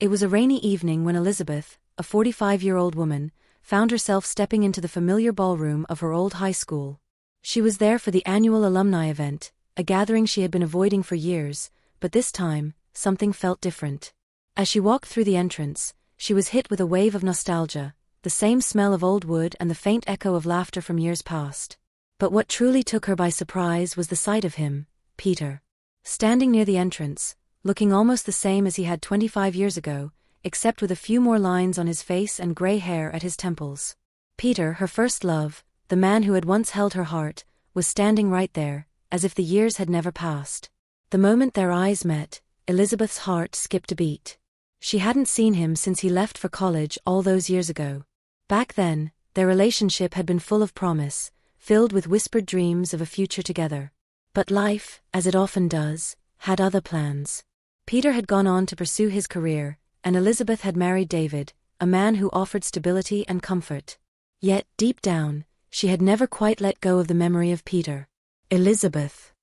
It was a rainy evening when Elizabeth, a 45-year-old woman, found herself stepping into the familiar ballroom of her old high school. She was there for the annual alumni event, a gathering she had been avoiding for years, but this time, something felt different. As she walked through the entrance, she was hit with a wave of nostalgia, the same smell of old wood and the faint echo of laughter from years past. But what truly took her by surprise was the sight of him, Peter. Standing near the entrance, looking almost the same as he had 25 years ago, except with a few more lines on his face and gray hair at his temples. Peter, her first love, the man who had once held her heart, was standing right there, as if the years had never passed. The moment their eyes met, Elizabeth's heart skipped a beat. She hadn't seen him since he left for college all those years ago. Back then, their relationship had been full of promise, filled with whispered dreams of a future together. But life, as it often does, had other plans. Peter had gone on to pursue his career, and Elizabeth had married David, a man who offered stability and comfort. Yet, deep down, she had never quite let go of the memory of Peter. Elizabeth.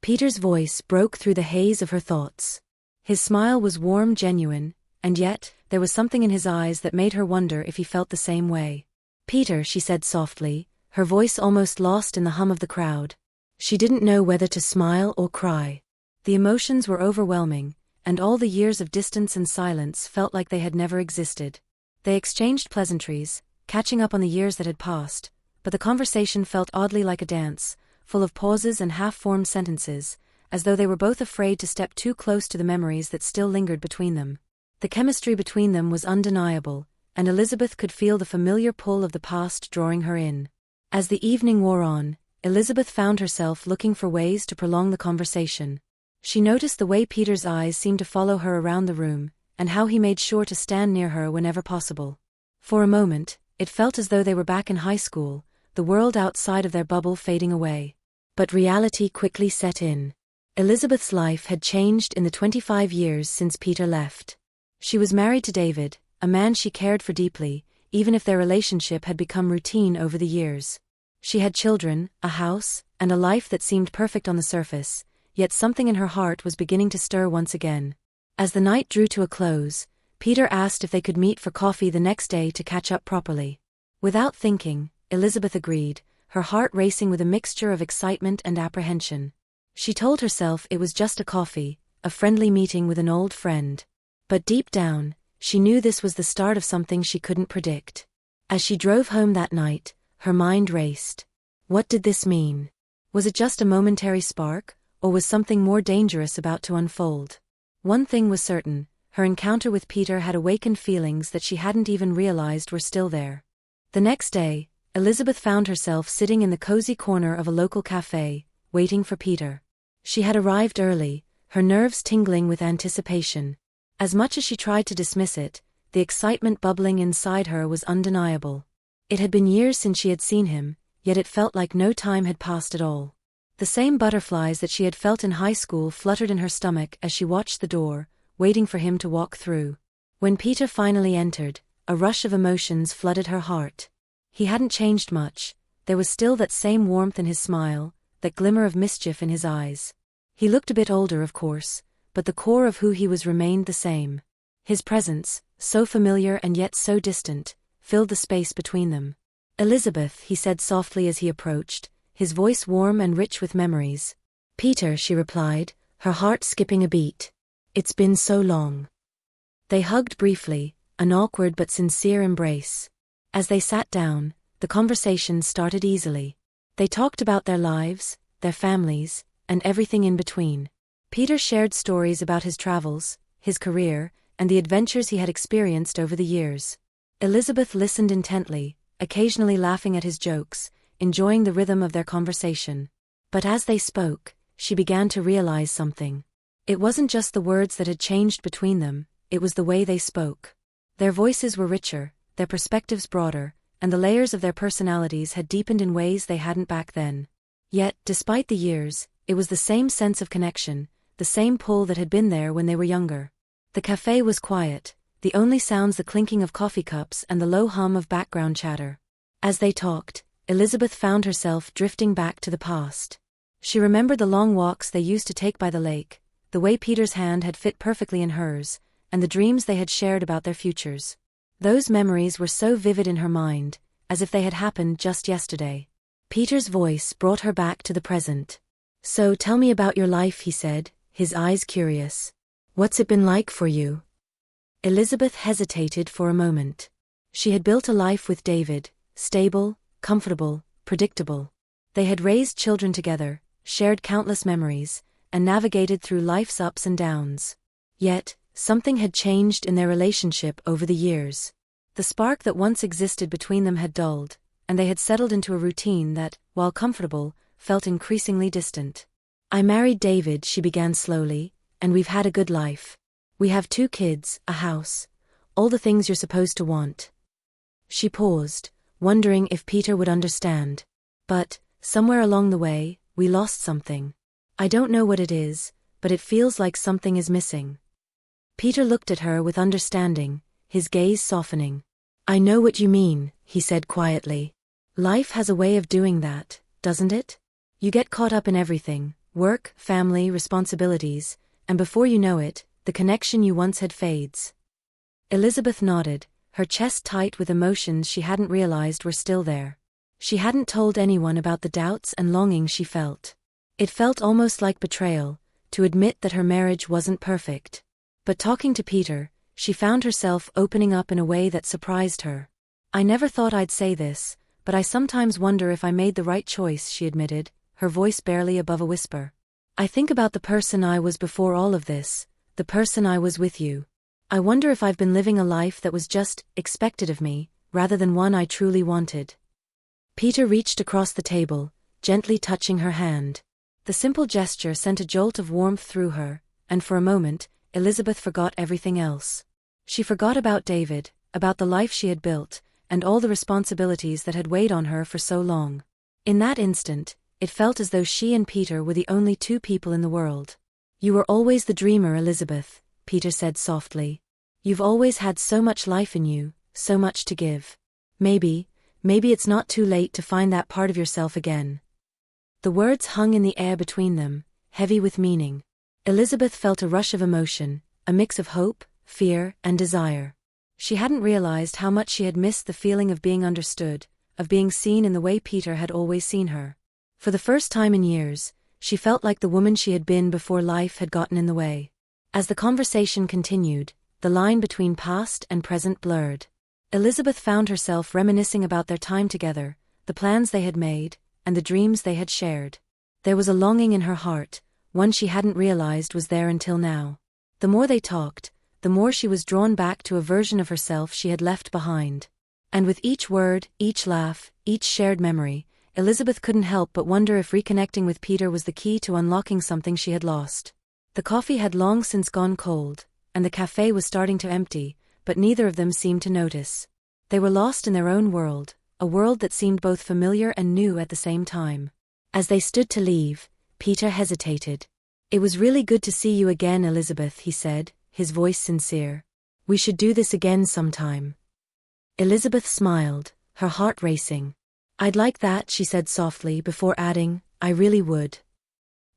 Peter's voice broke through the haze of her thoughts. His smile was warm, genuine, and yet, there was something in his eyes that made her wonder if he felt the same way. "Peter," she said softly, her voice almost lost in the hum of the crowd. She didn't know whether to smile or cry. The emotions were overwhelming, and all the years of distance and silence felt like they had never existed. They exchanged pleasantries, catching up on the years that had passed, but the conversation felt oddly like a dance, full of pauses and half-formed sentences, as though they were both afraid to step too close to the memories that still lingered between them. The chemistry between them was undeniable, and Elizabeth could feel the familiar pull of the past drawing her in. As the evening wore on, Elizabeth found herself looking for ways to prolong the conversation. She noticed the way Peter's eyes seemed to follow her around the room, and how he made sure to stand near her whenever possible. For a moment, it felt as though they were back in high school, the world outside of their bubble fading away. But reality quickly set in. Elizabeth's life had changed in the 25 years since Peter left. She was married to David, a man she cared for deeply, even if their relationship had become routine over the years. She had children, a house, and a life that seemed perfect on the surface, yet something in her heart was beginning to stir once again. As the night drew to a close, Peter asked if they could meet for coffee the next day to catch up properly. Without thinking, Elizabeth agreed, her heart racing with a mixture of excitement and apprehension. She told herself it was just a coffee, a friendly meeting with an old friend. But deep down, she knew this was the start of something she couldn't predict. As she drove home that night, her mind raced. What did this mean? Was it just a momentary spark, or was something more dangerous about to unfold? One thing was certain, her encounter with Peter had awakened feelings that she hadn't even realized were still there. The next day, Elizabeth found herself sitting in the cozy corner of a local cafe, waiting for Peter. She had arrived early, her nerves tingling with anticipation. As much as she tried to dismiss it, the excitement bubbling inside her was undeniable. It had been years since she had seen him, yet it felt like no time had passed at all. The same butterflies that she had felt in high school fluttered in her stomach as she watched the door, waiting for him to walk through. When Peter finally entered, a rush of emotions flooded her heart. He hadn't changed much, there was still that same warmth in his smile, that glimmer of mischief in his eyes. He looked a bit older, of course, but the core of who he was remained the same. His presence, so familiar and yet so distant, filled the space between them. "Elizabeth," he said softly as he approached, his voice warm and rich with memories. "Peter," she replied, her heart skipping a beat. "It's been so long." They hugged briefly, an awkward but sincere embrace. As they sat down, the conversation started easily. They talked about their lives, their families, and everything in between. Peter shared stories about his travels, his career, and the adventures he had experienced over the years. Elizabeth listened intently, occasionally laughing at his jokes, enjoying the rhythm of their conversation. But as they spoke, she began to realize something. It wasn't just the words that had changed between them, it was the way they spoke. Their voices were richer, their perspectives broader, and the layers of their personalities had deepened in ways they hadn't back then. Yet, despite the years, it was the same sense of connection, the same pull that had been there when they were younger. The cafe was quiet, the only sounds the clinking of coffee cups and the low hum of background chatter. As they talked, Elizabeth found herself drifting back to the past. She remembered the long walks they used to take by the lake, the way Peter's hand had fit perfectly in hers, and the dreams they had shared about their futures. Those memories were so vivid in her mind, as if they had happened just yesterday. Peter's voice brought her back to the present. "So tell me about your life," he said, his eyes curious. "What's it been like for you?" Elizabeth hesitated for a moment. She had built a life with David, stable, comfortable, predictable. They had raised children together, shared countless memories, and navigated through life's ups and downs. Yet, something had changed in their relationship over the years. The spark that once existed between them had dulled, and they had settled into a routine that, while comfortable, felt increasingly distant. "I married David," she began slowly, "and we've had a good life. We have 2 kids, a house, all the things you're supposed to want." She paused, wondering if Peter would understand. "But, somewhere along the way, we lost something. I don't know what it is, but it feels like something is missing." Peter looked at her with understanding, his gaze softening. "I know what you mean," he said quietly. "Life has a way of doing that, doesn't it? You get caught up in everything, work, family, responsibilities, and before you know it, the connection you once had fades." Elizabeth nodded, her chest tight with emotions she hadn't realized were still there. She hadn't told anyone about the doubts and longings she felt. It felt almost like betrayal, to admit that her marriage wasn't perfect. But talking to Peter, she found herself opening up in a way that surprised her. "I never thought I'd say this, but I sometimes wonder if I made the right choice," she admitted, her voice barely above a whisper. "I think about the person I was before all of this, the person I was with you. I wonder if I've been living a life that was just expected of me, rather than one I truly wanted." Peter reached across the table, gently touching her hand. The simple gesture sent a jolt of warmth through her, and for a moment, Elizabeth forgot everything else. She forgot about David, about the life she had built, and all the responsibilities that had weighed on her for so long. In that instant, it felt as though she and Peter were the only 2 people in the world. "You were always the dreamer, Elizabeth," Peter said softly. "You've always had so much life in you, so much to give. Maybe it's not too late to find that part of yourself again." The words hung in the air between them, heavy with meaning. Elizabeth felt a rush of emotion, a mix of hope, fear, and desire. She hadn't realized how much she had missed the feeling of being understood, of being seen in the way Peter had always seen her. For the first time in years, she felt like the woman she had been before life had gotten in the way. As the conversation continued, the line between past and present blurred. Elizabeth found herself reminiscing about their time together, the plans they had made, and the dreams they had shared. There was a longing in her heart, one she hadn't realized was there until now. The more they talked, the more she was drawn back to a version of herself she had left behind. And with each word, each laugh, each shared memory, Elizabeth couldn't help but wonder if reconnecting with Peter was the key to unlocking something she had lost. The coffee had long since gone cold, and the cafe was starting to empty, but neither of them seemed to notice. They were lost in their own world, a world that seemed both familiar and new at the same time. As they stood to leave, Peter hesitated. "It was really good to see you again, Elizabeth," he said, his voice sincere. "We should do this again sometime." Elizabeth smiled, her heart racing. "I'd like that," she said softly before adding, "I really would."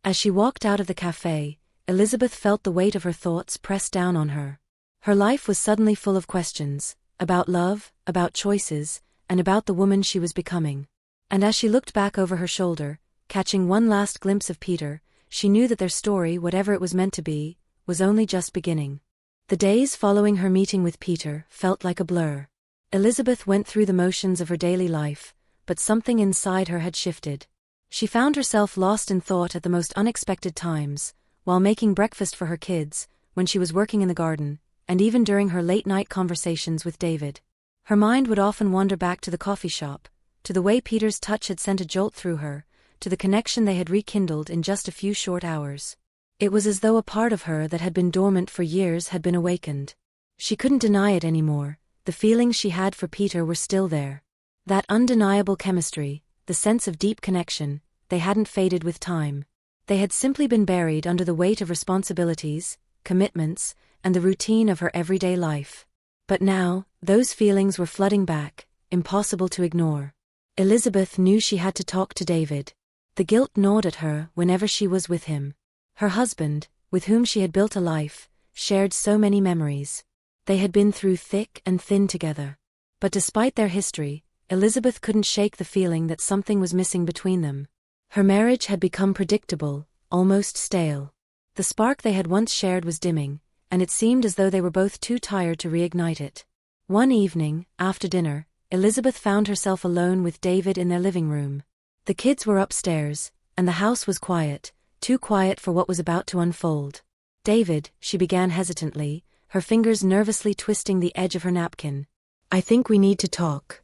As she walked out of the cafe, Elizabeth felt the weight of her thoughts press down on her. Her life was suddenly full of questions, about love, about choices, and about the woman she was becoming. And as she looked back over her shoulder, catching one last glimpse of Peter, she knew that their story, whatever it was meant to be, was only just beginning. The days following her meeting with Peter felt like a blur. Elizabeth went through the motions of her daily life, but something inside her had shifted. She found herself lost in thought at the most unexpected times, while making breakfast for her kids, when she was working in the garden, and even during her late-night conversations with David. Her mind would often wander back to the coffee shop, to the way Peter's touch had sent a jolt through her, to the connection they had rekindled in just a few short hours. It was as though a part of her that had been dormant for years had been awakened. She couldn't deny it anymore, the feelings she had for Peter were still there. That undeniable chemistry, the sense of deep connection, they hadn't faded with time. They had simply been buried under the weight of responsibilities, commitments, and the routine of her everyday life. But now, those feelings were flooding back, impossible to ignore. Elizabeth knew she had to talk to David. The guilt gnawed at her whenever she was with him. Her husband, with whom she had built a life, shared so many memories. They had been through thick and thin together. But despite their history, Elizabeth couldn't shake the feeling that something was missing between them. Her marriage had become predictable, almost stale. The spark they had once shared was dimming, and it seemed as though they were both too tired to reignite it. One evening, after dinner, Elizabeth found herself alone with David in their living room. The kids were upstairs, and the house was quiet, too quiet for what was about to unfold. "David," she began hesitantly, her fingers nervously twisting the edge of her napkin. "I think we need to talk."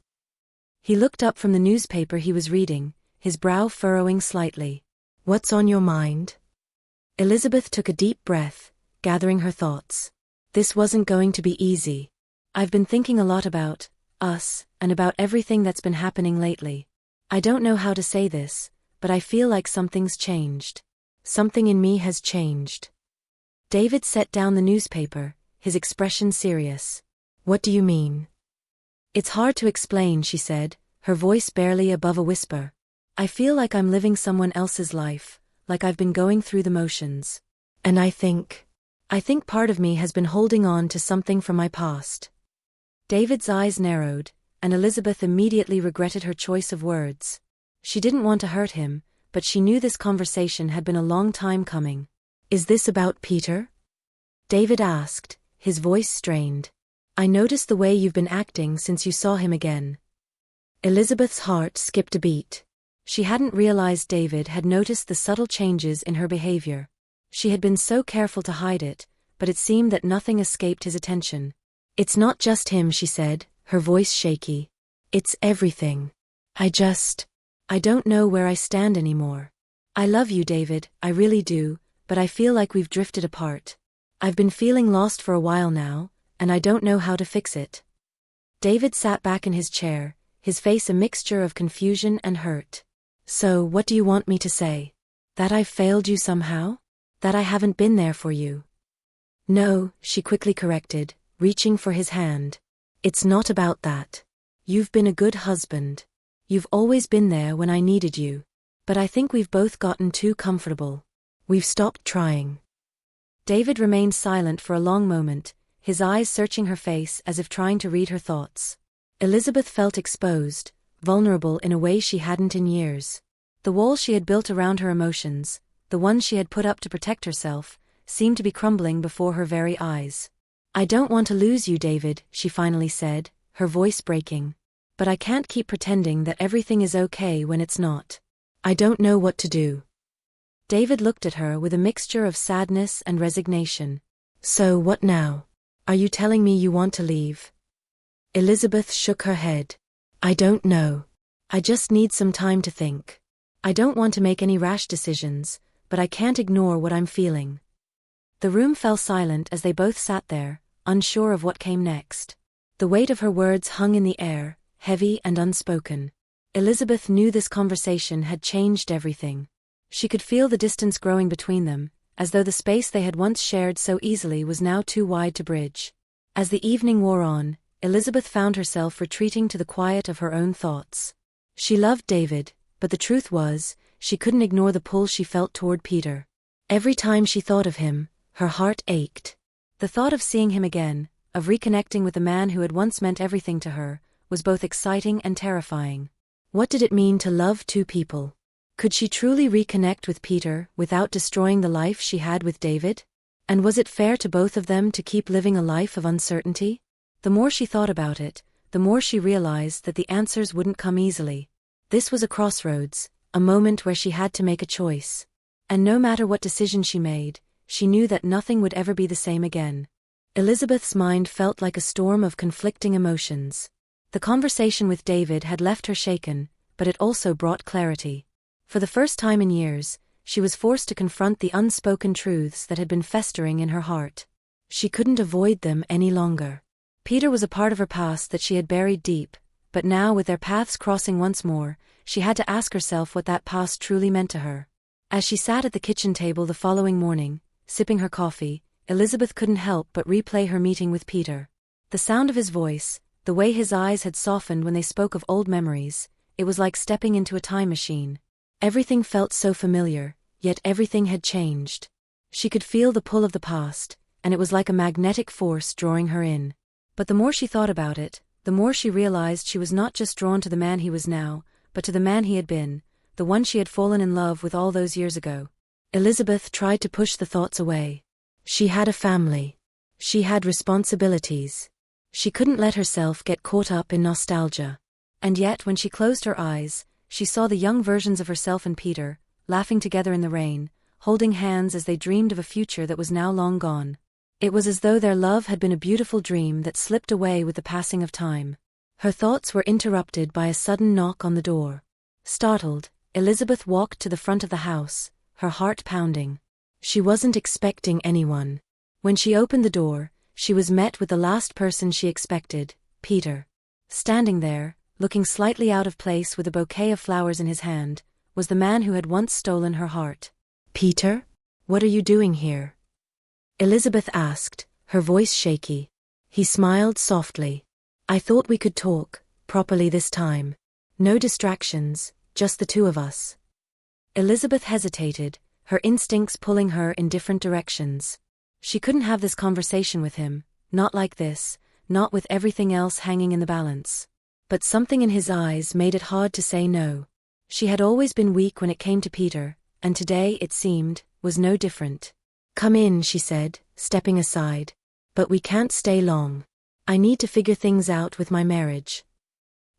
He looked up from the newspaper he was reading, his brow furrowing slightly. "What's on your mind?" Elizabeth took a deep breath, gathering her thoughts. This wasn't going to be easy. "I've been thinking a lot about us, and about everything that's been happening lately. I don't know how to say this, but I feel like something's changed. Something in me has changed." David set down the newspaper, his expression serious. "What do you mean?" "It's hard to explain," she said, her voice barely above a whisper. "I feel like I'm living someone else's life, like I've been going through the motions. And I think part of me has been holding on to something from my past." David's eyes narrowed, and Elizabeth immediately regretted her choice of words. She didn't want to hurt him, but she knew this conversation had been a long time coming. "Is this about Peter?" David asked, his voice strained. "I noticed the way you've been acting since you saw him again." Elizabeth's heart skipped a beat. She hadn't realized David had noticed the subtle changes in her behavior. She had been so careful to hide it, but it seemed that nothing escaped his attention. "It's not just him," she said, her voice shaky. "It's everything. I don't know where I stand anymore. I love you, David, I really do, but I feel like we've drifted apart. I've been feeling lost for a while now, and I don't know how to fix it." David sat back in his chair, his face a mixture of confusion and hurt. "So, what do you want me to say? That I've failed you somehow? That I haven't been there for you?" "No," she quickly corrected, reaching for his hand. "It's not about that. You've been a good husband. You've always been there when I needed you. But I think we've both gotten too comfortable. We've stopped trying." David remained silent for a long moment, his eyes searching her face as if trying to read her thoughts. Elizabeth felt exposed, vulnerable in a way she hadn't in years. The wall she had built around her emotions, the ones she had put up to protect herself, seemed to be crumbling before her very eyes. "I don't want to lose you, David," she finally said, her voice breaking. "But I can't keep pretending that everything is okay when it's not. I don't know what to do." David looked at her with a mixture of sadness and resignation. "So what now? Are you telling me you want to leave?" Elizabeth shook her head. "I don't know. I just need some time to think. I don't want to make any rash decisions, but I can't ignore what I'm feeling." The room fell silent as they both sat there, unsure of what came next. The weight of her words hung in the air, heavy and unspoken. Elizabeth knew this conversation had changed everything. She could feel the distance growing between them, as though the space they had once shared so easily was now too wide to bridge. As the evening wore on, Elizabeth found herself retreating to the quiet of her own thoughts. She loved David, but the truth was, she couldn't ignore the pull she felt toward Peter. Every time she thought of him, her heart ached. The thought of seeing him again, of reconnecting with the man who had once meant everything to her, was both exciting and terrifying. What did it mean to love two people? Could she truly reconnect with Peter without destroying the life she had with David? And was it fair to both of them to keep living a life of uncertainty? The more she thought about it, the more she realized that the answers wouldn't come easily. This was a crossroads, a moment where she had to make a choice. And no matter what decision she made, she knew that nothing would ever be the same again. Elizabeth's mind felt like a storm of conflicting emotions. The conversation with David had left her shaken, but it also brought clarity. For the first time in years, she was forced to confront the unspoken truths that had been festering in her heart. She couldn't avoid them any longer. Peter was a part of her past that she had buried deep, but now with their paths crossing once more, she had to ask herself what that past truly meant to her. As she sat at the kitchen table the following morning, sipping her coffee, Elizabeth couldn't help but replay her meeting with Peter. The sound of his voice, the way his eyes had softened when they spoke of old memories, it was like stepping into a time machine. Everything felt so familiar, yet everything had changed. She could feel the pull of the past, and it was like a magnetic force drawing her in. But the more she thought about it, the more she realized she was not just drawn to the man he was now, but to the man he had been, the one she had fallen in love with all those years ago. Elizabeth tried to push the thoughts away. She had a family. She had responsibilities. She couldn't let herself get caught up in nostalgia. And yet when she closed her eyes, she saw the young versions of herself and Peter, laughing together in the rain, holding hands as they dreamed of a future that was now long gone. It was as though their love had been a beautiful dream that slipped away with the passing of time. Her thoughts were interrupted by a sudden knock on the door. Startled, Elizabeth walked to the front of the house, her heart pounding. She wasn't expecting anyone. When she opened the door, she was met with the last person she expected, Peter. Standing there, looking slightly out of place with a bouquet of flowers in his hand, was the man who had once stolen her heart. "Peter? What are you doing here?" Elizabeth asked, her voice shaky. He smiled softly. "I thought we could talk, properly this time. No distractions, just the two of us." Elizabeth hesitated, her instincts pulling her in different directions. She couldn't have this conversation with him, not like this, not with everything else hanging in the balance. But something in his eyes made it hard to say no. She had always been weak when it came to Peter, and today, it seemed, was no different. "Come in," she said, stepping aside. "But we can't stay long. I need to figure things out with my marriage."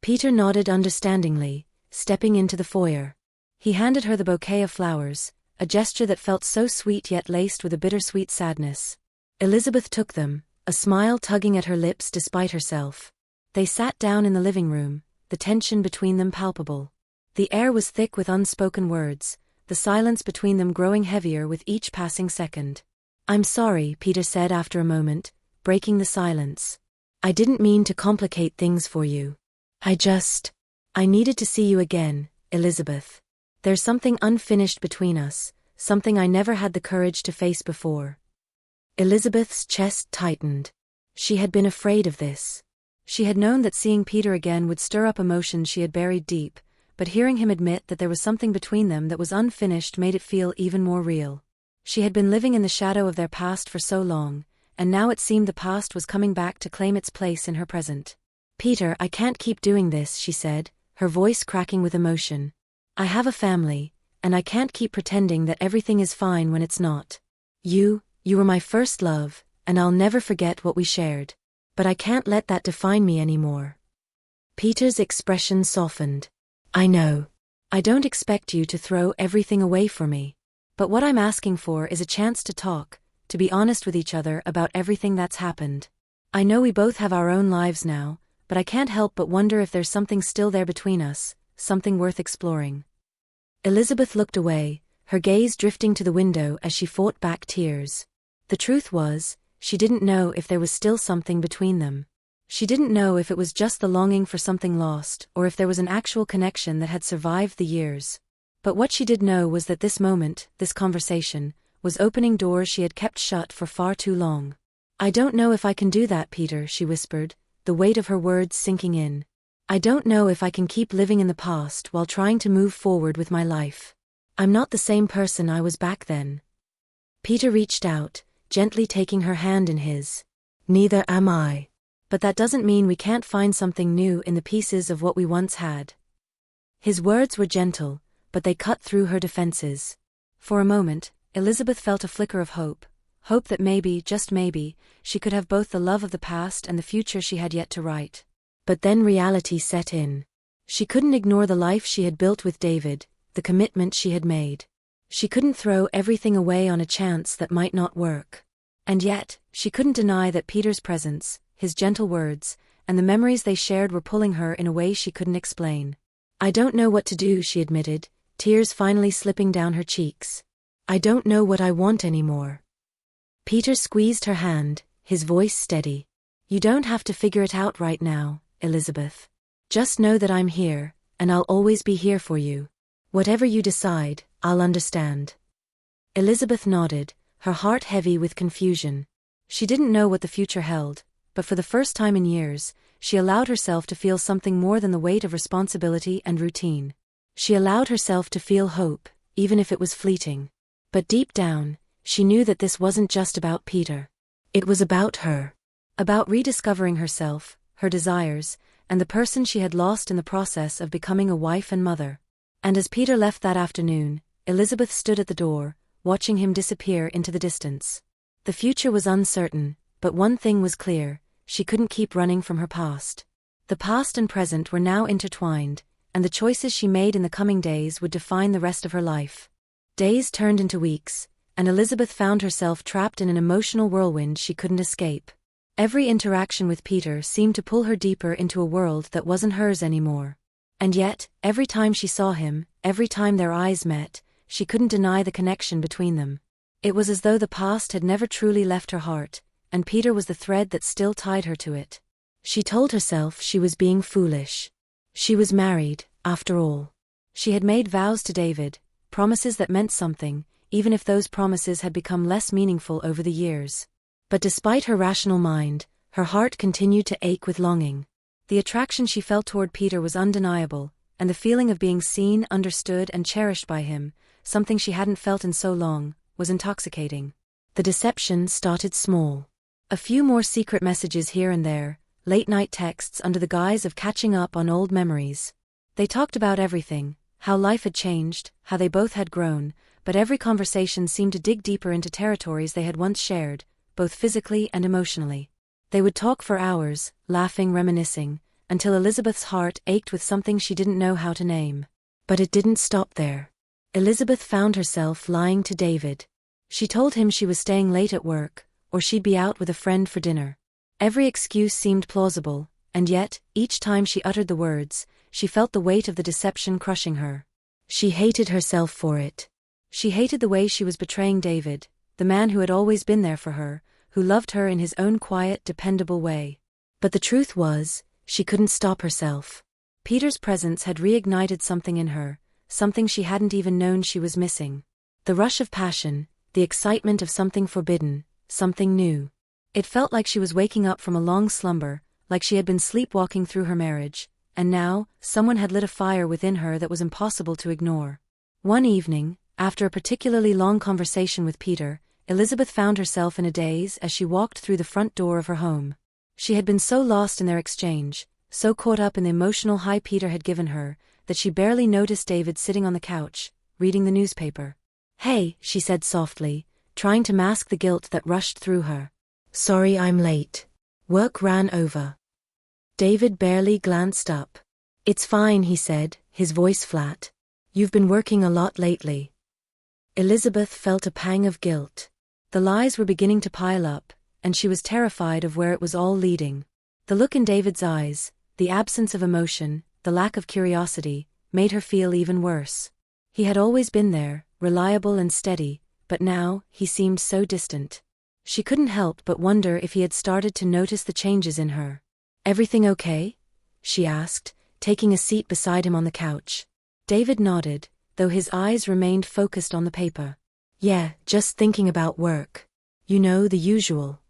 Peter nodded understandingly, stepping into the foyer. He handed her the bouquet of flowers, a gesture that felt so sweet yet laced with a bittersweet sadness. Elizabeth took them, a smile tugging at her lips despite herself. They sat down in the living room, the tension between them palpable. The air was thick with unspoken words, the silence between them growing heavier with each passing second. "I'm sorry," Peter said after a moment, breaking the silence. "I didn't mean to complicate things for you. I needed to see you again, Elizabeth. There's something unfinished between us, something I never had the courage to face before." Elizabeth's chest tightened. She had been afraid of this. She had known that seeing Peter again would stir up emotions she had buried deep, but hearing him admit that there was something between them that was unfinished made it feel even more real. She had been living in the shadow of their past for so long, and now it seemed the past was coming back to claim its place in her present. "Peter, I can't keep doing this," she said, her voice cracking with emotion. "I have a family, and I can't keep pretending that everything is fine when it's not. You were my first love, and I'll never forget what we shared. But I can't let that define me anymore." Peter's expression softened. "I know. I don't expect you to throw everything away for me. But what I'm asking for is a chance to talk, to be honest with each other about everything that's happened. I know we both have our own lives now, but I can't help but wonder if there's something still there between us, something worth exploring." Elizabeth looked away, her gaze drifting to the window as she fought back tears. The truth was, she didn't know if there was still something between them. She didn't know if it was just the longing for something lost or if there was an actual connection that had survived the years. But what she did know was that this moment, this conversation, was opening doors she had kept shut for far too long. "I don't know if I can do that, Peter," she whispered, the weight of her words sinking in. "I don't know if I can keep living in the past while trying to move forward with my life. I'm not the same person I was back then." Peter reached out, gently taking her hand in his. "Neither am I. But that doesn't mean we can't find something new in the pieces of what we once had." His words were gentle, but they cut through her defenses. For a moment, Elizabeth felt a flicker of hope that maybe, just maybe, she could have both the love of the past and the future she had yet to write. But then reality set in. She couldn't ignore the life she had built with David, the commitment she had made. She couldn't throw everything away on a chance that might not work. And yet, she couldn't deny that Peter's presence, his gentle words, and the memories they shared were pulling her in a way she couldn't explain. "I don't know what to do," she admitted, tears finally slipping down her cheeks. "I don't know what I want anymore." Peter squeezed her hand, his voice steady. "You don't have to figure it out right now, Elizabeth. Just know that I'm here, and I'll always be here for you. Whatever you decide, I'll understand." Elizabeth nodded, her heart heavy with confusion. She didn't know what the future held, but for the first time in years, she allowed herself to feel something more than the weight of responsibility and routine. She allowed herself to feel hope, even if it was fleeting. But deep down, she knew that this wasn't just about Peter. It was about her. About rediscovering herself, her desires, and the person she had lost in the process of becoming a wife and mother. And as Peter left that afternoon, Elizabeth stood at the door, watching him disappear into the distance. The future was uncertain, but one thing was clear: she couldn't keep running from her past. The past and present were now intertwined, and the choices she made in the coming days would define the rest of her life. Days turned into weeks, and Elizabeth found herself trapped in an emotional whirlwind she couldn't escape. Every interaction with Peter seemed to pull her deeper into a world that wasn't hers anymore. And yet, every time she saw him, every time their eyes met, she couldn't deny the connection between them. It was as though the past had never truly left her heart, and Peter was the thread that still tied her to it. She told herself she was being foolish. She was married, after all. She had made vows to David, promises that meant something, even if those promises had become less meaningful over the years. But despite her rational mind, her heart continued to ache with longing. The attraction she felt toward Peter was undeniable, and the feeling of being seen, understood, and cherished by him, something she hadn't felt in so long, was intoxicating. The deception started small. A few more secret messages here and there, late-night texts under the guise of catching up on old memories. They talked about everything: how life had changed, how they both had grown, but every conversation seemed to dig deeper into territories they had once shared, both physically and emotionally. They would talk for hours, laughing, reminiscing, until Elizabeth's heart ached with something she didn't know how to name. But it didn't stop there. Elizabeth found herself lying to David. She told him she was staying late at work, or she'd be out with a friend for dinner. Every excuse seemed plausible, and yet, each time she uttered the words, she felt the weight of the deception crushing her. She hated herself for it. She hated the way she was betraying David, the man who had always been there for her, who loved her in his own quiet, dependable way. But the truth was, she couldn't stop herself. Peter's presence had reignited something in her, something she hadn't even known she was missing. The rush of passion, the excitement of something forbidden, something new. It felt like she was waking up from a long slumber, like she had been sleepwalking through her marriage, and now, someone had lit a fire within her that was impossible to ignore. One evening, after a particularly long conversation with Peter, Elizabeth found herself in a daze as she walked through the front door of her home. She had been so lost in their exchange, so caught up in the emotional high Peter had given her, that she barely noticed David sitting on the couch, reading the newspaper. "Hey," she said softly, trying to mask the guilt that rushed through her. "Sorry I'm late. Work ran over." David barely glanced up. "It's fine," he said, his voice flat. "You've been working a lot lately." Elizabeth felt a pang of guilt. The lies were beginning to pile up, and she was terrified of where it was all leading. The look in David's eyes, the absence of emotion, the lack of curiosity, made her feel even worse. He had always been there, reliable and steady, but now, he seemed so distant. She couldn't help but wonder if he had started to notice the changes in her. "Everything okay?" she asked, taking a seat beside him on the couch. David nodded, though his eyes remained focused on the paper. "Yeah, just thinking about work. You know, the usual."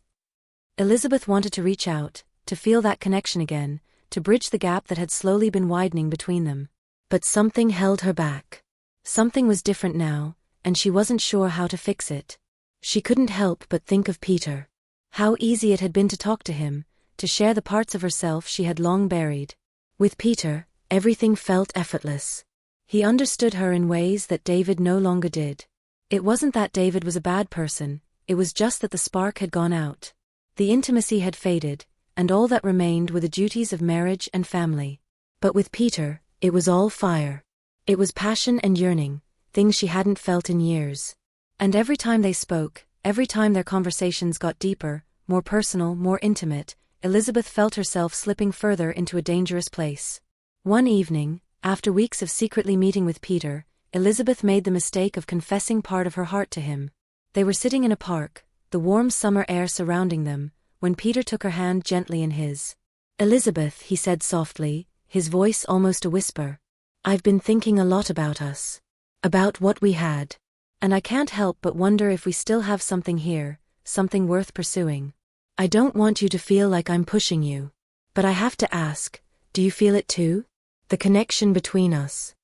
Elizabeth wanted to reach out, to feel that connection again, to bridge the gap that had slowly been widening between them. But something held her back. Something was different now, and she wasn't sure how to fix it. She couldn't help but think of Peter. How easy it had been to talk to him, to share the parts of herself she had long buried. With Peter, everything felt effortless. He understood her in ways that David no longer did. It wasn't that David was a bad person, it was just that the spark had gone out. The intimacy had faded, and all that remained were the duties of marriage and family. But with Peter, it was all fire. It was passion and yearning, things she hadn't felt in years. And every time they spoke, every time their conversations got deeper, more personal, more intimate, Elizabeth felt herself slipping further into a dangerous place. One evening, after weeks of secretly meeting with Peter, Elizabeth made the mistake of confessing part of her heart to him. They were sitting in a park, the warm summer air surrounding them, when Peter took her hand gently in his. "Elizabeth," he said softly, his voice almost a whisper. "I've been thinking a lot about us. About what we had. And I can't help but wonder if we still have something here, something worth pursuing. I don't want you to feel like I'm pushing you. But I have to ask, do you feel it too? The connection between us."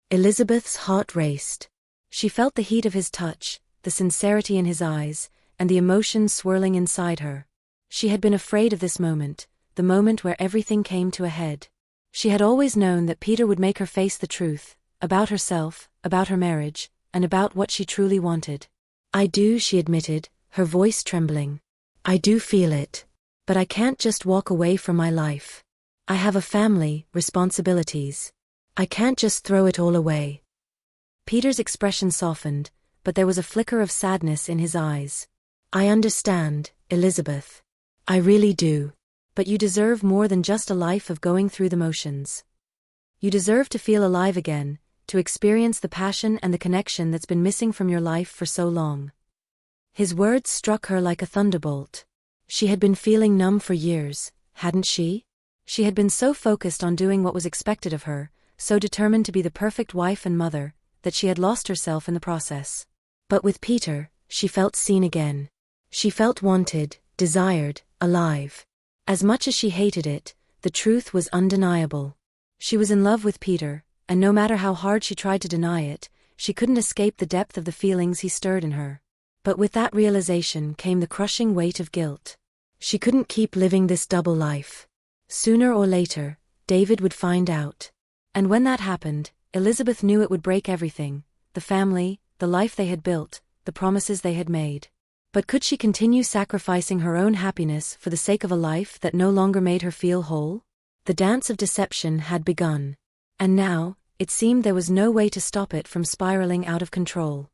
Elizabeth's heart raced. She felt the heat of his touch, the sincerity in his eyes, and the emotions swirling inside her. She had been afraid of this moment, the moment where everything came to a head. She had always known that Peter would make her face the truth, about herself, about her marriage, and about what she truly wanted. "I do," she admitted, her voice trembling. "I do feel it. But I can't just walk away from my life. I have a family, responsibilities. I can't just throw it all away." Peter's expression softened, but there was a flicker of sadness in his eyes. "I understand, Elizabeth. I really do. But you deserve more than just a life of going through the motions. You deserve to feel alive again, to experience the passion and the connection that's been missing from your life for so long." His words struck her like a thunderbolt. She had been feeling numb for years, hadn't she? She had been so focused on doing what was expected of her, so determined to be the perfect wife and mother, that she had lost herself in the process. But with Peter, she felt seen again. She felt wanted, desired, alive. As much as she hated it, the truth was undeniable. She was in love with Peter, and no matter how hard she tried to deny it, she couldn't escape the depth of the feelings he stirred in her. But with that realization came the crushing weight of guilt. She couldn't keep living this double life. Sooner or later, David would find out. And when that happened, Elizabeth knew it would break everything: the family, the life they had built, the promises they had made. But could she continue sacrificing her own happiness for the sake of a life that no longer made her feel whole? The dance of deception had begun. And now, it seemed there was no way to stop it from spiraling out of control.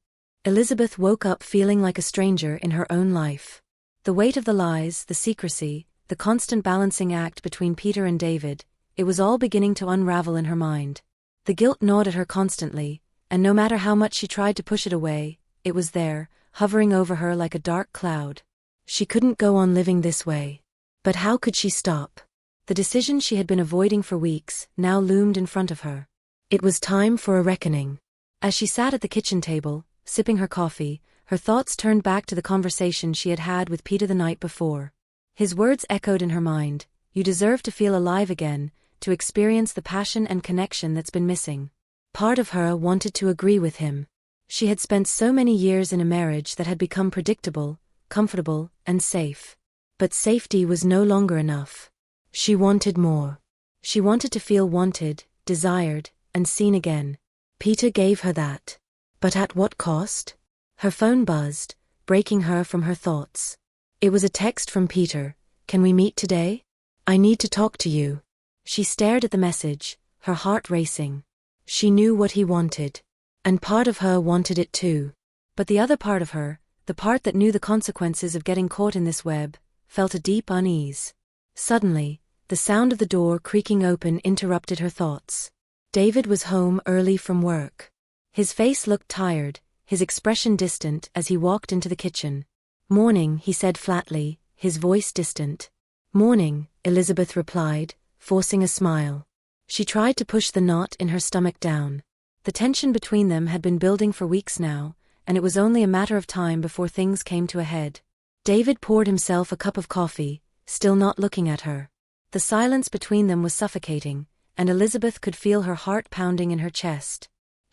Elizabeth woke up feeling like a stranger in her own life. The weight of the lies, the secrecy, the constant balancing act between Peter and David, it was all beginning to unravel in her mind. The guilt gnawed at her constantly, and no matter how much she tried to push it away, it was there, hovering over her like a dark cloud. She couldn't go on living this way. But how could she stop? The decision she had been avoiding for weeks now loomed in front of her. It was time for a reckoning. As she sat at the kitchen table, sipping her coffee, her thoughts turned back to the conversation she had had with Peter the night before. His words echoed in her mind: "You deserve to feel alive again, to experience the passion and connection that's been missing." Part of her wanted to agree with him. She had spent so many years in a marriage that had become predictable, comfortable, and safe. But safety was no longer enough. She wanted more. She wanted to feel wanted, desired, and seen again. Peter gave her that. But at what cost? Her phone buzzed, breaking her from her thoughts. It was a text from Peter. "Can we meet today? I need to talk to you." She stared at the message, her heart racing. She knew what he wanted. And part of her wanted it too. But the other part of her, the part that knew the consequences of getting caught in this web, felt a deep unease. Suddenly, the sound of the door creaking open interrupted her thoughts. David was home early from work. His face looked tired, his expression distant as he walked into the kitchen. "Morning," he said flatly, his voice distant. "Morning," Elizabeth replied, forcing a smile. She tried to push the knot in her stomach down. The tension between them had been building for weeks now, and it was only a matter of time before things came to a head. David poured himself a cup of coffee, still not looking at her. The silence between them was suffocating, and Elizabeth could feel her heart pounding in her chest.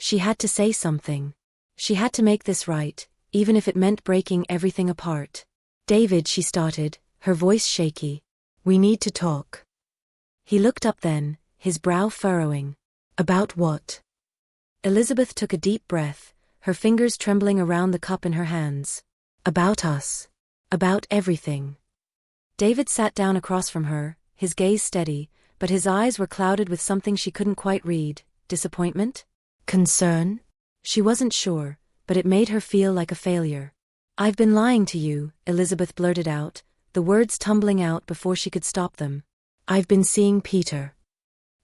She had to say something. She had to make this right, even if it meant breaking everything apart. "David," she started, her voice shaky. "We need to talk." He looked up then, his brow furrowing. "About what?" Elizabeth took a deep breath, her fingers trembling around the cup in her hands. "About us. About everything." David sat down across from her, his gaze steady, but his eyes were clouded with something she couldn't quite read. Disappointment? Concern? She wasn't sure, but it made her feel like a failure. "I've been lying to you," Elizabeth blurted out, the words tumbling out before she could stop them. "I've been seeing Peter."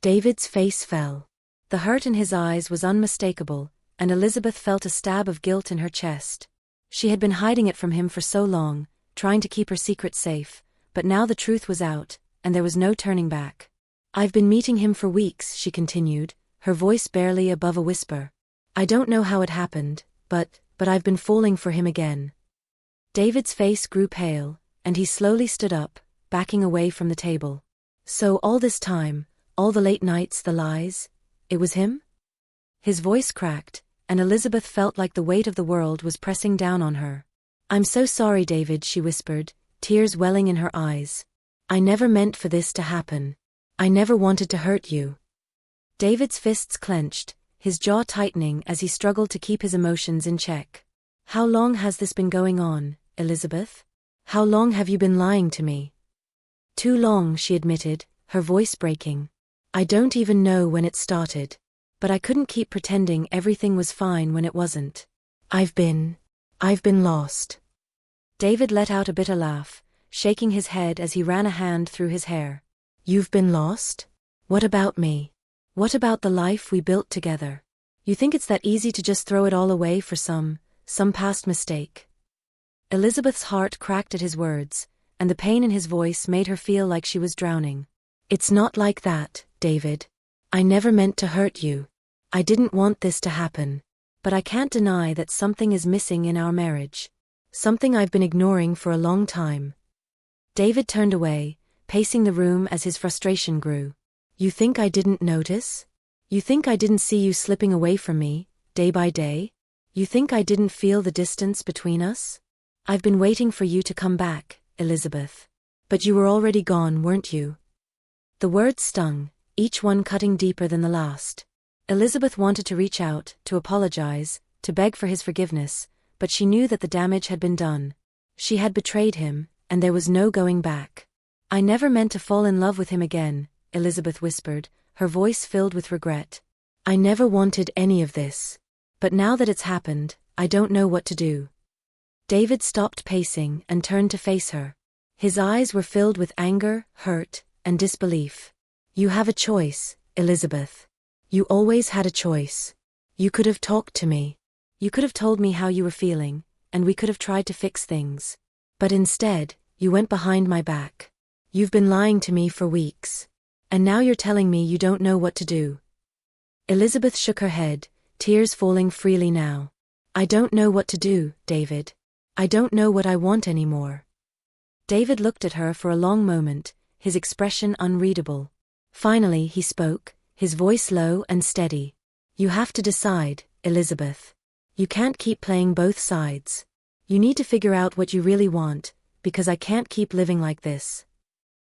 David's face fell. The hurt in his eyes was unmistakable, and Elizabeth felt a stab of guilt in her chest. She had been hiding it from him for so long, trying to keep her secret safe, but now the truth was out, and there was no turning back. "I've been meeting him for weeks," she continued, her voice barely above a whisper. "I don't know how it happened, but I've been falling for him again." David's face grew pale, and he slowly stood up, backing away from the table. "So all this time, all the late nights, the lies, it was him?" His voice cracked, and Elizabeth felt like the weight of the world was pressing down on her. "I'm so sorry, David," she whispered, tears welling in her eyes. "I never meant for this to happen. I never wanted to hurt you." David's fists clenched, his jaw tightening as he struggled to keep his emotions in check. "How long has this been going on, Elizabeth? How long have you been lying to me?" "Too long," she admitted, her voice breaking. "I don't even know when it started. But I couldn't keep pretending everything was fine when it wasn't. I've been lost." David let out a bitter laugh, shaking his head as he ran a hand through his hair. "You've been lost? What about me? What about the life we built together? You think it's that easy to just throw it all away for some past mistake?" Elizabeth's heart cracked at his words, and the pain in his voice made her feel like she was drowning. "It's not like that, David. I never meant to hurt you. I didn't want this to happen. But I can't deny that something is missing in our marriage. Something I've been ignoring for a long time." David turned away, pacing the room as his frustration grew. "You think I didn't notice? You think I didn't see you slipping away from me, day by day? You think I didn't feel the distance between us? I've been waiting for you to come back, Elizabeth. But you were already gone, weren't you?" The words stung, each one cutting deeper than the last. Elizabeth wanted to reach out, to apologize, to beg for his forgiveness, but she knew that the damage had been done. She had betrayed him, and there was no going back. "I never meant to fall in love with him again," Elizabeth whispered, her voice filled with regret. "I never wanted any of this. But now that it's happened, I don't know what to do." David stopped pacing and turned to face her. His eyes were filled with anger, hurt, and disbelief. "You have a choice, Elizabeth. You always had a choice. You could have talked to me. You could have told me how you were feeling, and we could have tried to fix things. But instead, you went behind my back. You've been lying to me for weeks. And now you're telling me you don't know what to do." Elizabeth shook her head, tears falling freely now. "I don't know what to do, David. I don't know what I want anymore." David looked at her for a long moment, his expression unreadable. Finally he spoke, his voice low and steady. "You have to decide, Elizabeth. You can't keep playing both sides. You need to figure out what you really want, because I can't keep living like this."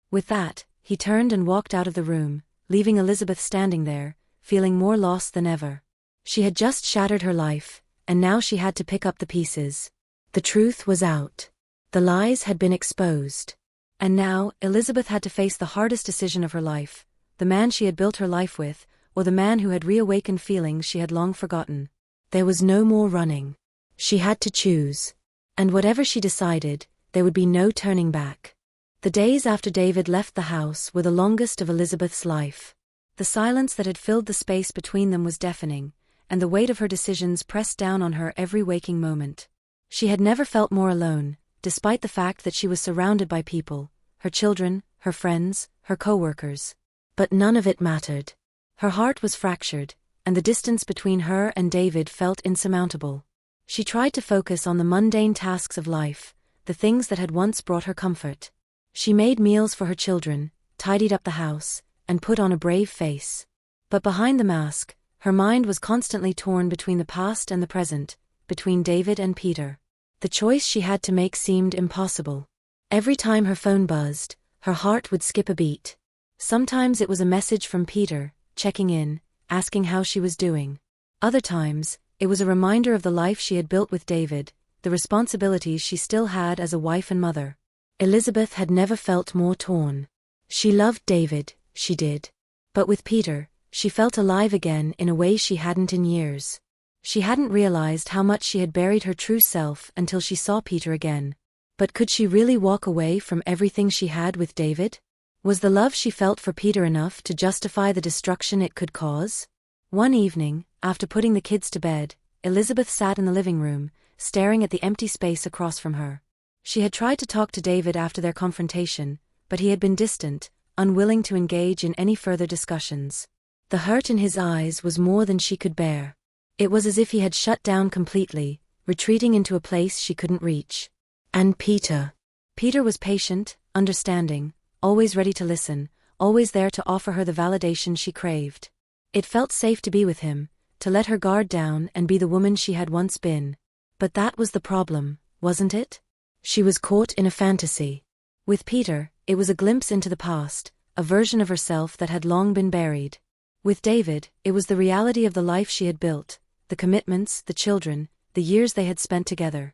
With that, he turned and walked out of the room, leaving Elizabeth standing there, feeling more lost than ever. She had just shattered her life, and now she had to pick up the pieces. The truth was out. The lies had been exposed. And now, Elizabeth had to face the hardest decision of her life: the man she had built her life with, or the man who had reawakened feelings she had long forgotten. There was no more running. She had to choose. And whatever she decided, there would be no turning back. The days after David left the house were the longest of Elizabeth's life. The silence that had filled the space between them was deafening, and the weight of her decisions pressed down on her every waking moment. She had never felt more alone, despite the fact that she was surrounded by people, her children, her friends, her co-workers. But none of it mattered. Her heart was fractured, and the distance between her and David felt insurmountable. She tried to focus on the mundane tasks of life, the things that had once brought her comfort. She made meals for her children, tidied up the house, and put on a brave face. But behind the mask, her mind was constantly torn between the past and the present, between David and Peter. The choice she had to make seemed impossible. Every time her phone buzzed, her heart would skip a beat. Sometimes it was a message from Peter, checking in, asking how she was doing. Other times, it was a reminder of the life she had built with David, the responsibilities she still had as a wife and mother. Elizabeth had never felt more torn. She loved David, she did. But with Peter, she felt alive again in a way she hadn't in years. She hadn't realized how much she had buried her true self until she saw Peter again. But could she really walk away from everything she had with David? Was the love she felt for Peter enough to justify the destruction it could cause? One evening, after putting the kids to bed, Elizabeth sat in the living room, staring at the empty space across from her. She had tried to talk to David after their confrontation, but he had been distant, unwilling to engage in any further discussions. The hurt in his eyes was more than she could bear. It was as if he had shut down completely, retreating into a place she couldn't reach. And Peter. Peter was patient, understanding, always ready to listen, always there to offer her the validation she craved. It felt safe to be with him, to let her guard down and be the woman she had once been. But that was the problem, wasn't it? She was caught in a fantasy. With Peter, it was a glimpse into the past, a version of herself that had long been buried. With David, it was the reality of the life she had built, the commitments, the children, the years they had spent together.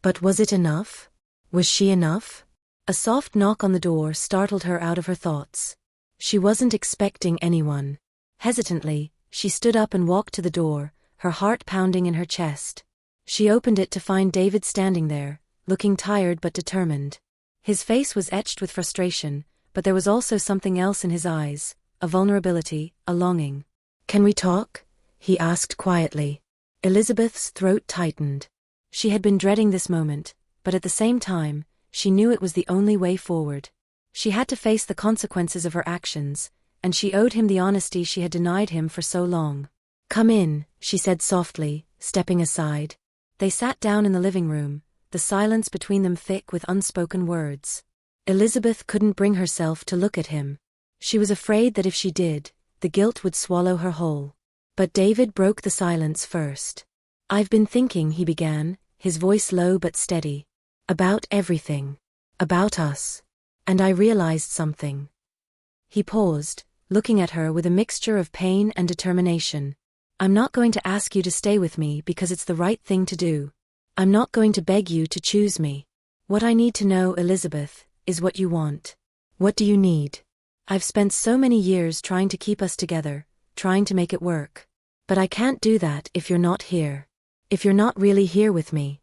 But was it enough? Was she enough? A soft knock on the door startled her out of her thoughts. She wasn't expecting anyone. Hesitantly, she stood up and walked to the door, her heart pounding in her chest. She opened it to find David standing there, looking tired but determined. His face was etched with frustration, but there was also something else in his eyes, a vulnerability, a longing. "Can we talk?" he asked quietly. Elizabeth's throat tightened. She had been dreading this moment, but at the same time, she knew it was the only way forward. She had to face the consequences of her actions, and she owed him the honesty she had denied him for so long. "Come in," she said softly, stepping aside. They sat down in the living room, the silence between them thick with unspoken words. Elizabeth couldn't bring herself to look at him. She was afraid that if she did, the guilt would swallow her whole. But David broke the silence first. "I've been thinking," he began, his voice low but steady. "About everything. About us. And I realized something." He paused, looking at her with a mixture of pain and determination. "I'm not going to ask you to stay with me because it's the right thing to do. I'm not going to beg you to choose me. What I need to know, Elizabeth, is what you want. What do you need? I've spent so many years trying to keep us together, trying to make it work. But I can't do that if you're not here. If you're not really here with me."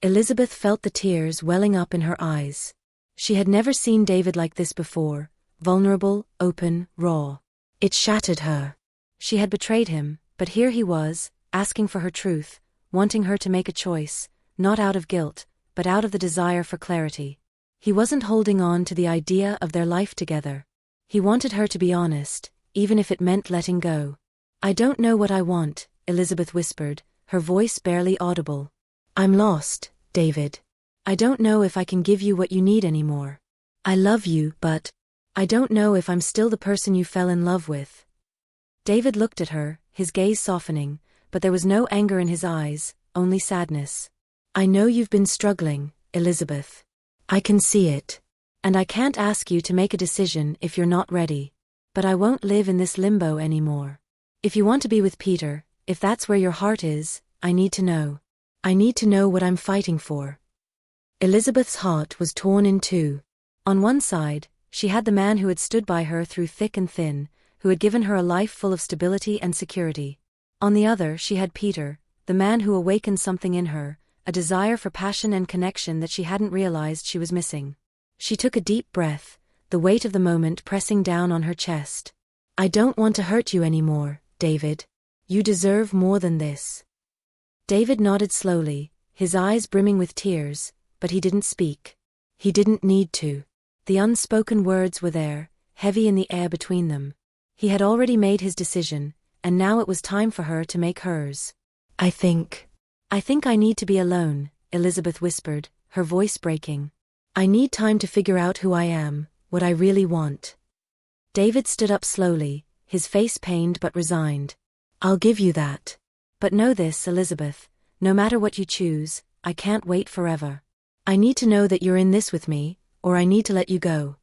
Elizabeth felt the tears welling up in her eyes. She had never seen David like this before, vulnerable, open, raw. It shattered her. She had betrayed him, but here he was, asking for her truth, wanting her to make a choice, not out of guilt, but out of the desire for clarity. He wasn't holding on to the idea of their life together. He wanted her to be honest, even if it meant letting go. "I don't know what I want," Elizabeth whispered, her voice barely audible. "I'm lost, David. I don't know if I can give you what you need anymore. I love you, but I don't know if I'm still the person you fell in love with." David looked at her, his gaze softening, but there was no anger in his eyes, only sadness. "I know you've been struggling, Elizabeth. I can see it. And I can't ask you to make a decision if you're not ready. But I won't live in this limbo anymore. If you want to be with Peter, if that's where your heart is, I need to know. I need to know what I'm fighting for." Elizabeth's heart was torn in two. On one side, she had the man who had stood by her through thick and thin, who had given her a life full of stability and security. On the other, she had Peter, the man who awakened something in her, a desire for passion and connection that she hadn't realized she was missing. She took a deep breath, the weight of the moment pressing down on her chest. "I don't want to hurt you anymore, David. You deserve more than this." David nodded slowly, his eyes brimming with tears, but he didn't speak. He didn't need to. The unspoken words were there, heavy in the air between them. He had already made his decision, and now it was time for her to make hers. I think I need to be alone," Elizabeth whispered, her voice breaking. "I need time to figure out who I am, what I really want." David stood up slowly, his face pained but resigned. "I'll give you that. But know this, Elizabeth, no matter what you choose, I can't wait forever. I need to know that you're in this with me, or I need to let you go."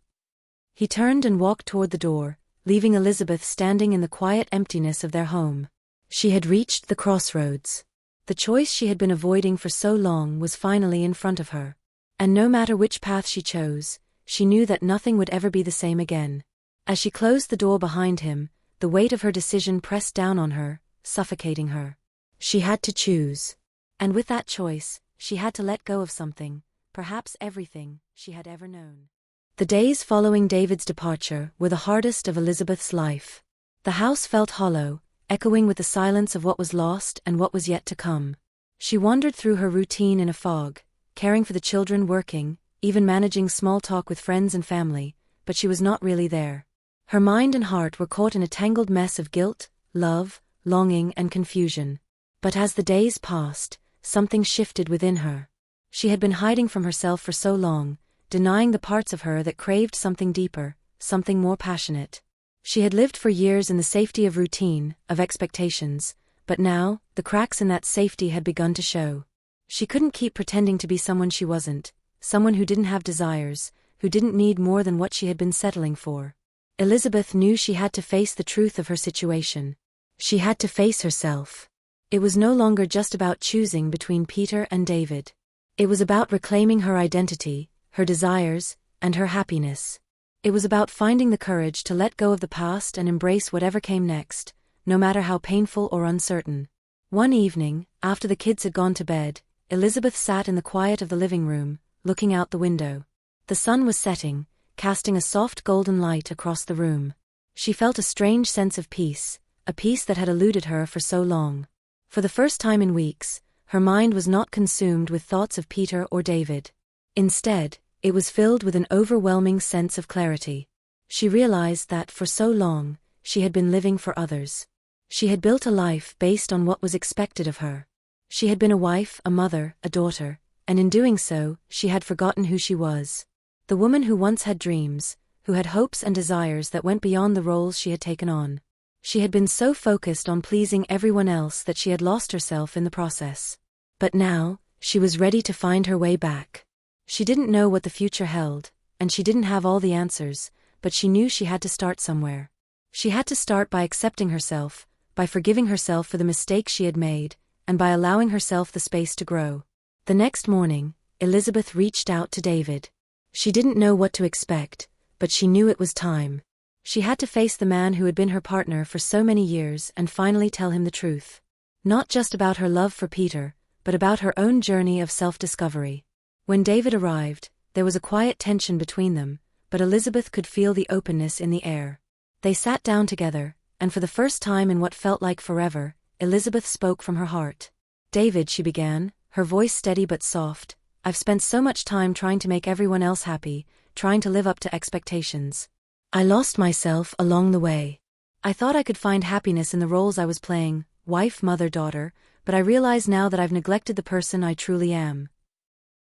He turned and walked toward the door, leaving Elizabeth standing in the quiet emptiness of their home. She had reached the crossroads. The choice she had been avoiding for so long was finally in front of her. And no matter which path she chose, she knew that nothing would ever be the same again. As she closed the door behind him, the weight of her decision pressed down on her, suffocating her. She had to choose. And with that choice, she had to let go of something, perhaps everything, she had ever known. The days following David's departure were the hardest of Elizabeth's life. The house felt hollow, echoing with the silence of what was lost and what was yet to come. She wandered through her routine in a fog, caring for the children, working, even managing small talk with friends and family, but she was not really there. Her mind and heart were caught in a tangled mess of guilt, love, longing and confusion. But as the days passed, something shifted within her. She had been hiding from herself for so long, denying the parts of her that craved something deeper, something more passionate. She had lived for years in the safety of routine, of expectations, but now, the cracks in that safety had begun to show. She couldn't keep pretending to be someone she wasn't, someone who didn't have desires, who didn't need more than what she had been settling for. Elizabeth knew she had to face the truth of her situation. She had to face herself. It was no longer just about choosing between Peter and David. It was about reclaiming her identity, her desires, and her happiness. It was about finding the courage to let go of the past and embrace whatever came next, no matter how painful or uncertain. One evening, after the kids had gone to bed, Elizabeth sat in the quiet of the living room, looking out the window. The sun was setting, casting a soft golden light across the room. She felt a strange sense of peace, a peace that had eluded her for so long. For the first time in weeks, her mind was not consumed with thoughts of Peter or David. Instead, it was filled with an overwhelming sense of clarity. She realized that for so long, she had been living for others. She had built a life based on what was expected of her. She had been a wife, a mother, a daughter, and in doing so, she had forgotten who she was. The woman who once had dreams, who had hopes and desires that went beyond the roles she had taken on. She had been so focused on pleasing everyone else that she had lost herself in the process. But now, she was ready to find her way back. She didn't know what the future held, and she didn't have all the answers, but she knew she had to start somewhere. She had to start by accepting herself, by forgiving herself for the mistakes she had made, and by allowing herself the space to grow. The next morning, Elizabeth reached out to David. She didn't know what to expect, but she knew it was time. She had to face the man who had been her partner for so many years and finally tell him the truth. Not just about her love for Peter, but about her own journey of self-discovery. When David arrived, there was a quiet tension between them, but Elizabeth could feel the openness in the air. They sat down together, and for the first time in what felt like forever, Elizabeth spoke from her heart. "David," she began, her voice steady but soft, "I've spent so much time trying to make everyone else happy, trying to live up to expectations. I lost myself along the way. I thought I could find happiness in the roles I was playing, wife, mother, daughter, but I realize now that I've neglected the person I truly am."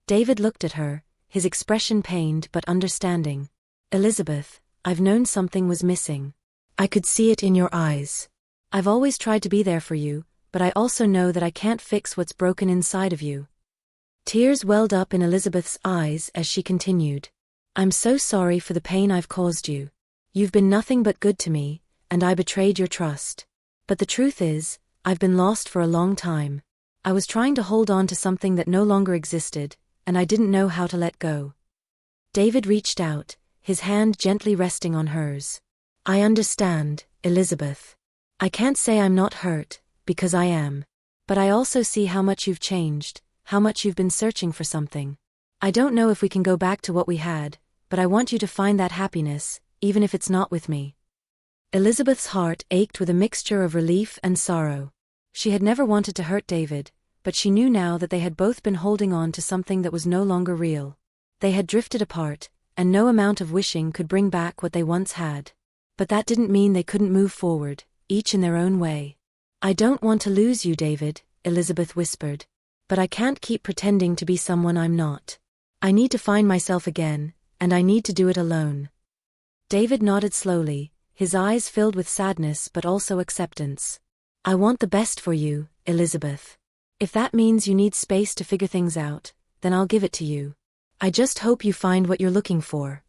David looked at her, his expression pained but understanding. "Elizabeth, I've known something was missing. I could see it in your eyes. I've always tried to be there for you, but I also know that I can't fix what's broken inside of you." Tears welled up in Elizabeth's eyes as she continued. "I'm so sorry for the pain I've caused you. You've been nothing but good to me, and I betrayed your trust. But the truth is, I've been lost for a long time. I was trying to hold on to something that no longer existed, and I didn't know how to let go." David reached out, his hand gently resting on hers. "I understand, Elizabeth. I can't say I'm not hurt, because I am. But I also see how much you've changed, how much you've been searching for something. I don't know if we can go back to what we had, but I want you to find that happiness, even if it's not with me." Elizabeth's heart ached with a mixture of relief and sorrow. She had never wanted to hurt David, but she knew now that they had both been holding on to something that was no longer real. They had drifted apart, and no amount of wishing could bring back what they once had. But that didn't mean they couldn't move forward, each in their own way. "I don't want to lose you, David," Elizabeth whispered. "But I can't keep pretending to be someone I'm not. I need to find myself again, and I need to do it alone." David nodded slowly, his eyes filled with sadness but also acceptance. "I want the best for you, Elizabeth. If that means you need space to figure things out, then I'll give it to you. I just hope you find what you're looking for."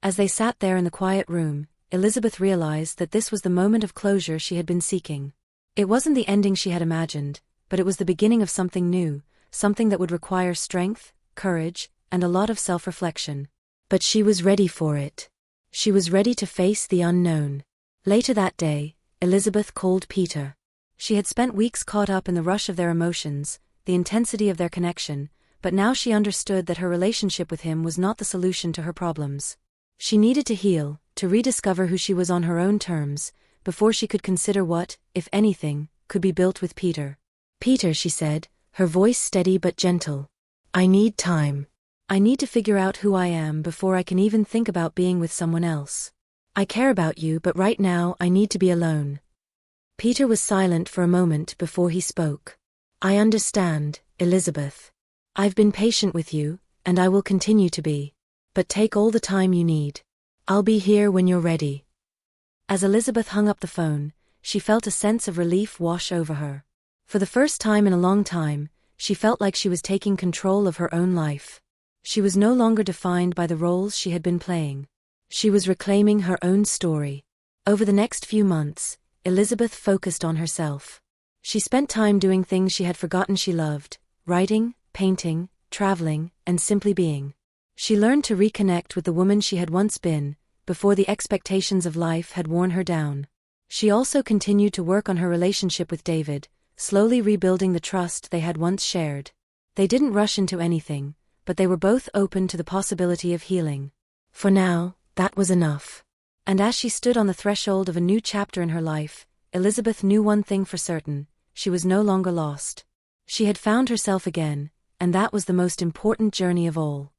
As they sat there in the quiet room, Elizabeth realized that this was the moment of closure she had been seeking. It wasn't the ending she had imagined, but it was the beginning of something new, something that would require strength, courage, and a lot of self-reflection. But she was ready for it. She was ready to face the unknown. Later that day, Elizabeth called Peter. She had spent weeks caught up in the rush of their emotions, the intensity of their connection, but now she understood that her relationship with him was not the solution to her problems. She needed to heal, to rediscover who she was on her own terms, before she could consider what, if anything, could be built with Peter. "Peter," she said, her voice steady but gentle. "I need time. I need to figure out who I am before I can even think about being with someone else. I care about you, but right now I need to be alone." Peter was silent for a moment before he spoke. "I understand, Elizabeth. I've been patient with you, and I will continue to be. But take all the time you need. I'll be here when you're ready." As Elizabeth hung up the phone, she felt a sense of relief wash over her. For the first time in a long time, she felt like she was taking control of her own life. She was no longer defined by the roles she had been playing. She was reclaiming her own story. Over the next few months, Elizabeth focused on herself. She spent time doing things she had forgotten she loved: writing, painting, traveling, and simply being. She learned to reconnect with the woman she had once been, before the expectations of life had worn her down. She also continued to work on her relationship with David, slowly rebuilding the trust they had once shared. They didn't rush into anything, but they were both open to the possibility of healing. For now, that was enough. And as she stood on the threshold of a new chapter in her life, Elizabeth knew one thing for certain: she was no longer lost. She had found herself again, and that was the most important journey of all.